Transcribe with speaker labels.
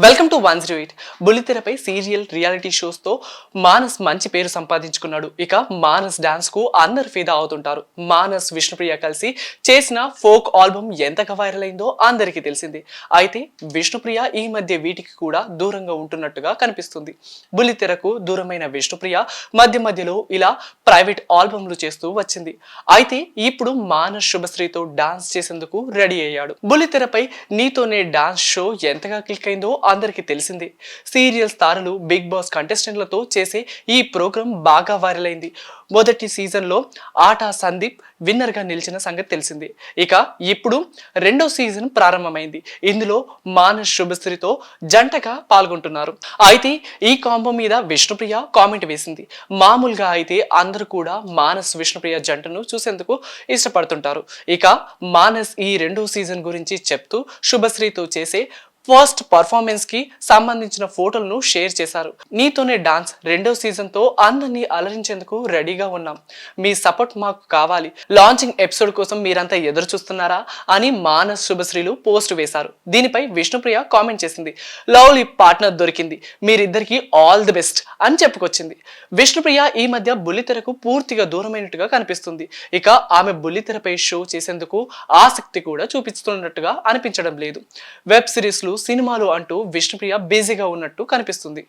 Speaker 1: Welcome to 108. బుల్లితెరపై serial reality shows తో మానస్ మంచి పేరు సంపాదించుకున్నాడు. ఇక మానస్ డాన్స్ కు అందరు ఫిదా అవుతుంటారు. మానస్ విష్ణుప్రియ కలిసి చేసిన ఫోక్ ఆల్బమ్ ఎంతగా వైరల్ అయిందో అందరికీ తెలిసింది. అయితే విష్ణుప్రియ ఈ మధ్య వీటికి కూడా దూరంగా ఉంటున్నట్టుగా కనిపిస్తుంది. బుల్లితెరకు దూరమైన విష్ణుప్రియ మధ్య మధ్యలో ఇలా ప్రైవేట్ ఆల్బమ్లు చేస్తూ వచ్చింది. అయితే ఇప్పుడు మానస్ శుభశ్రీతో డాన్స్ చేసేందుకు రెడీ అయ్యాడు. బుల్లితెరపై నీతోనే డాన్స్ షో ఎంతగా క్లిక్ అయిందో అందరికీ తెలిసింది. సీరియల్స్ తారలు బిగ్ బాస్ కంటెస్టెంట్లతో చేసే ఈ ప్రోగ్రాం బాగా వైరల్ అయింది. మొదటి సీజన్ లో ఆటా సందీప్ విన్నర్ గా నిలిచిన సంగతి తెలిసింది. ఇక ఇప్పుడు రెండో సీజన్ ప్రారంభమైంది. ఇందులో మానస్ శుభశ్రీతో జంటగా పాల్గొంటున్నారు. అయితే ఈ కాంబో మీద విష్ణుప్రియ కామెంట్ వేసింది. మామూలుగా అయితే అందరూ కూడా మానస్ విష్ణుప్రియ జంటను చూసేందుకు ఇష్టపడుతుంటారు. ఇక మానస్ ఈ రెండో సీజన్ గురించి చెప్తూ శుభశ్రీతో చేసే ఫస్ట్ పర్ఫార్మెన్స్ కి సంబంధించిన ఫోటోలను షేర్ చేశారు. నీతోనే డాన్స్ రెండో సీజన్ తో అందరినీ అలరించేందుకు రెడీగా ఉన్నాం. మీ సపోర్ట్ మాకు కావాలి. లాంచింగ్ ఎపిసోడ్ కోసం మీరంతా ఎదురు చూస్తున్నారా అని మానస్ శుభశ్రీలు పోస్ట్ వేశారు. దీనిపై విష్ణుప్రియ కామెంట్ చేసింది. లవ్లీ పార్ట్నర్ దొరికింది, మీరిద్దరికి ఆల్ ది బెస్ట్ అని చెప్పుకొచ్చింది. విష్ణుప్రియ ఈ మధ్య బుల్లితెరకు పూర్తిగా దూరమైనట్టుగా కనిపిస్తుంది. ఇక ఆమె బుల్లితెరపై షో చేసేందుకు ఆసక్తి కూడా చూపిస్తున్నట్టుగా అనిపించడం లేదు. వెబ్ సిరీస్లు సినిమాలు అంటూ విష్ణుప్రియ బిజీగా ఉన్నట్టు కనిపిస్తుంది.